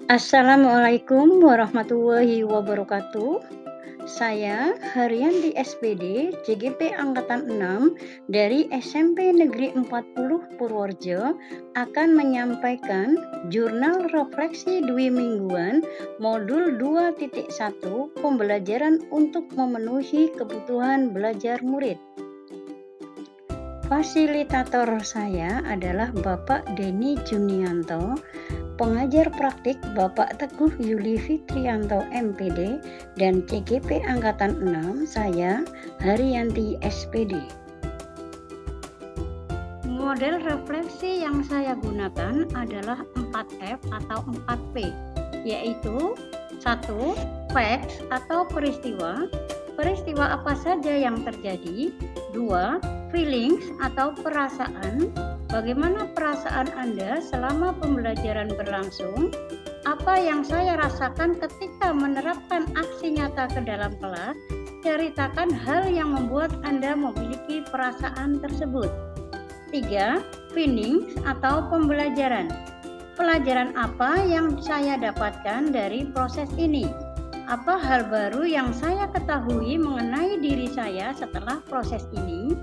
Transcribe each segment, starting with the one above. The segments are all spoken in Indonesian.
Assalamualaikum warahmatullahi wabarakatuh. Saya Haryanti SPD, CGP Angkatan 6 dari SMP Negeri 40 Purworejo akan menyampaikan jurnal refleksi dwi mingguan modul 2.1 pembelajaran untuk memenuhi kebutuhan belajar murid. Fasilitator saya adalah Bapak Denny Junianto, pengajar praktik Bapak Teguh Yuli Fitrianto MPD, dan CGP Angkatan 6 saya Haryanti SPD. Model refleksi yang saya gunakan adalah 4F atau 4P, yaitu 1. Facts atau peristiwa apa saja yang terjadi. 2. Feelings atau perasaan, bagaimana perasaan Anda selama pembelajaran berlangsung? Apa yang saya rasakan ketika menerapkan aksi nyata ke dalam kelas? Ceritakan hal yang membuat Anda memiliki perasaan tersebut. 3. Feelings atau pembelajaran. Pelajaran apa yang saya dapatkan dari proses ini? Apa hal baru yang saya ketahui mengenai diri saya setelah proses ini?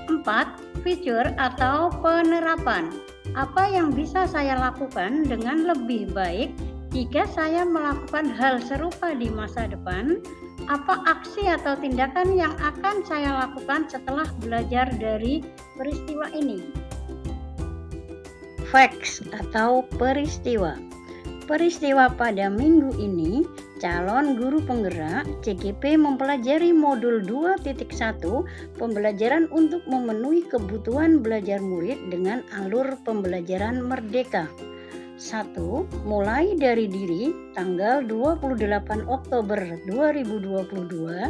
4. Feature atau penerapan. Apa yang bisa saya lakukan dengan lebih baik jika saya melakukan hal serupa di masa depan? Apa aksi atau tindakan yang akan saya lakukan setelah belajar dari peristiwa ini? Facts atau peristiwa. Peristiwa pada minggu ini, calon guru penggerak CGP mempelajari modul 2.1 pembelajaran untuk memenuhi kebutuhan belajar murid dengan alur pembelajaran merdeka. 1. Mulai dari diri tanggal 28 Oktober 2022.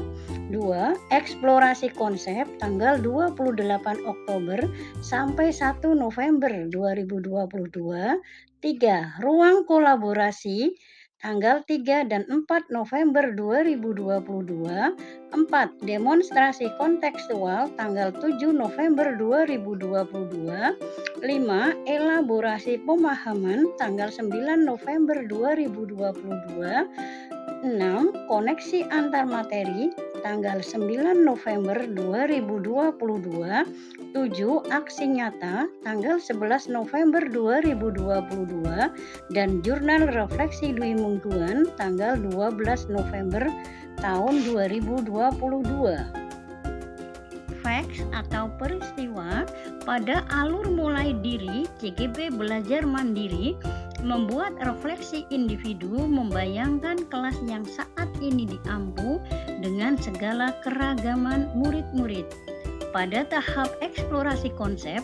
2. Eksplorasi konsep tanggal 28 Oktober sampai 1 November 2022. 3. Ruang kolaborasi tanggal 3 dan 4 November 2022. 4. Demonstrasi kontekstual tanggal 7 November 2022. 5. Elaborasi pemahaman tanggal 9 November 2022. 6. Koneksi antar materi tanggal 9 November 2022. 7. Aksi nyata tanggal 11 November 2022 dan jurnal refleksi dwi mingguan tanggal 12 November tahun 2022. Facts atau peristiwa pada alur mulai diri CGP belajar mandiri membuat refleksi individu membayangkan kelas yang saat ini diampu dengan segala keragaman murid-murid. Pada tahap eksplorasi konsep,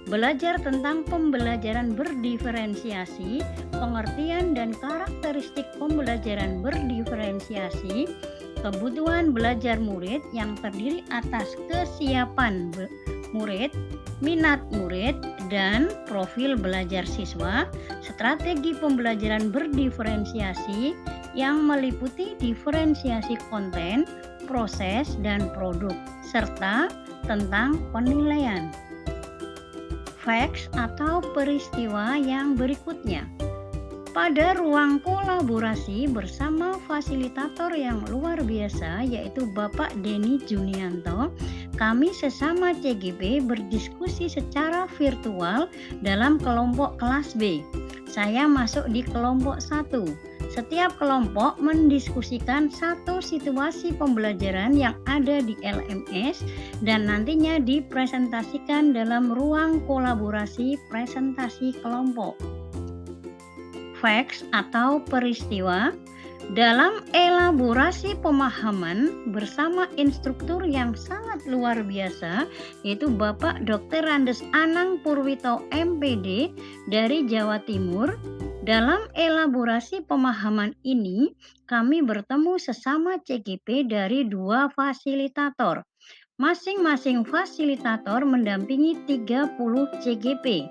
belajar tentang pembelajaran berdiferensiasi, pengertian dan karakteristik pembelajaran berdiferensiasi, kebutuhan belajar murid yang terdiri atas kesiapan murid, minat murid, dan profil belajar siswa, strategi pembelajaran berdiferensiasi yang meliputi diferensiasi konten, proses, dan produk, serta tentang penilaian. Facts atau peristiwa yang berikutnya. Pada ruang kolaborasi bersama fasilitator yang luar biasa yaitu Bapak Denny Junianto, kami sesama CGP berdiskusi secara virtual dalam kelompok kelas B. Saya masuk di kelompok 1. Setiap kelompok mendiskusikan satu situasi pembelajaran yang ada di LMS dan nantinya dipresentasikan dalam ruang kolaborasi presentasi kelompok. Facts atau peristiwa dalam elaborasi pemahaman bersama instruktur yang sangat luar biasa yaitu Bapak Dr. Randes Anang Purwito MPD dari Jawa Timur. Dalam elaborasi pemahaman ini kami bertemu sesama CGP dari 2 fasilitator. Masing-masing fasilitator mendampingi 30 CGP.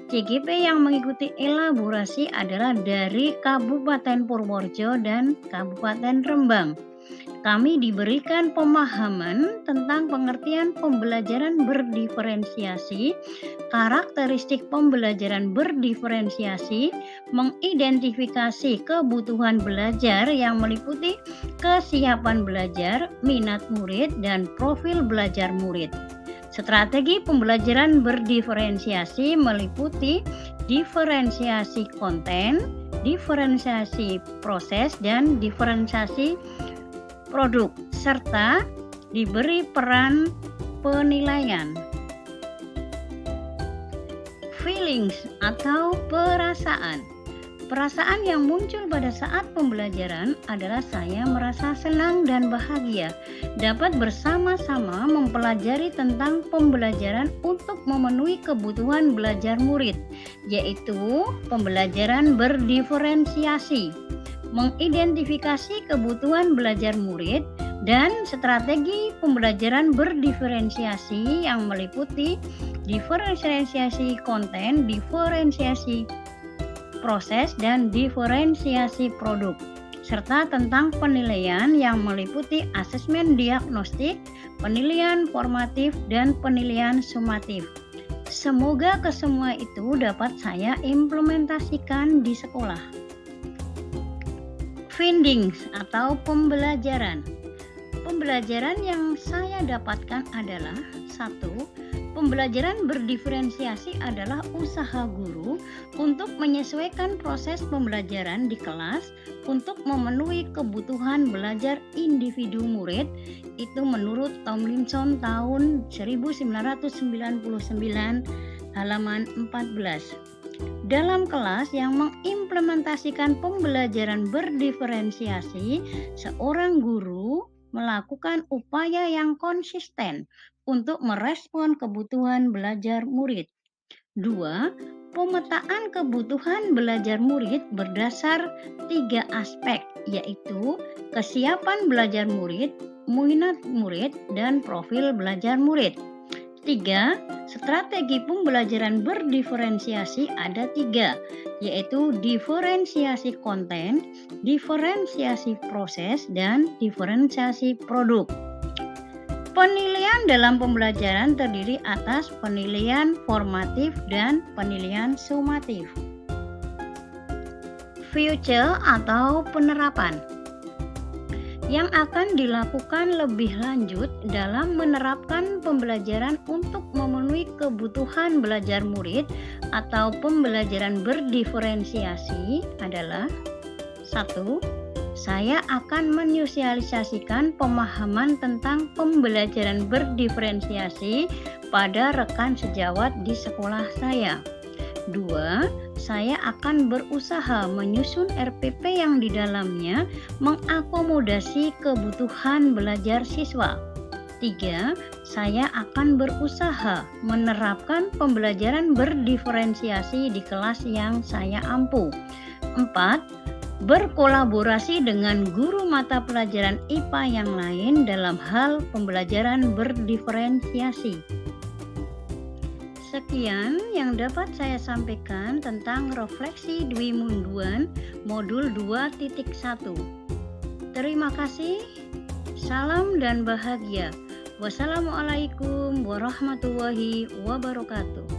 CGP yang mengikuti elaborasi adalah dari Kabupaten Purworejo dan Kabupaten Rembang. kami diberikan pemahaman tentang pengertian pembelajaran berdiferensiasi, karakteristik pembelajaran berdiferensiasi, mengidentifikasi kebutuhan belajar yang meliputi kesiapan belajar, minat murid, dan profil belajar murid. Strategi pembelajaran berdiferensiasi meliputi diferensiasi konten, diferensiasi proses, dan diferensiasi produk, serta diberi peran penilaian. Feelings atau perasaan. Perasaan yang muncul pada saat pembelajaran adalah saya merasa senang dan bahagia dapat bersama-sama mempelajari tentang pembelajaran untuk memenuhi kebutuhan belajar murid, yaitu pembelajaran berdiferensiasi, mengidentifikasi kebutuhan belajar murid, dan strategi pembelajaran berdiferensiasi yang meliputi diferensiasi konten, diferensiasi proses, dan diferensiasi produk, serta tentang penilaian yang meliputi asesmen diagnostik, penilaian formatif, dan penilaian sumatif. Semoga kesemua itu dapat saya implementasikan di sekolah. Findings atau pembelajaran. Pembelajaran yang saya dapatkan adalah 1. Pembelajaran berdiferensiasi adalah usaha guru untuk menyesuaikan proses pembelajaran di kelas untuk memenuhi kebutuhan belajar individu murid, itu menurut Tomlinson tahun 1999 halaman 14. Dalam kelas yang mengimplementasikan pembelajaran berdiferensiasi, seorang guru melakukan upaya yang konsisten untuk merespon kebutuhan belajar murid. 2. Pemetaan kebutuhan belajar murid berdasar 3 aspek, yaitu kesiapan belajar murid, minat murid, dan profil belajar murid. 3. Strategi pembelajaran berdiferensiasi ada 3, yaitu diferensiasi konten, diferensiasi proses, dan diferensiasi produk. Penilaian dalam pembelajaran terdiri atas penilaian formatif dan penilaian sumatif. Future atau penerapan yang akan dilakukan lebih lanjut dalam menerapkan pembelajaran untuk memenuhi kebutuhan belajar murid atau pembelajaran berdiferensiasi adalah 1. Saya akan menyosialisasikan pemahaman tentang pembelajaran berdiferensiasi pada rekan sejawat di sekolah saya. 2. Saya akan berusaha menyusun RPP yang di dalamnya mengakomodasi kebutuhan belajar siswa. 3. Saya akan berusaha menerapkan pembelajaran berdiferensiasi di kelas yang saya ampu. 4. Berkolaborasi dengan guru mata pelajaran IPA yang lain dalam hal pembelajaran berdiferensiasi. Sekian yang dapat saya sampaikan tentang refleksi Dwi Munduan modul 2.1. Terima kasih. Salam dan bahagia. Wassalamualaikum warahmatullahi wabarakatuh.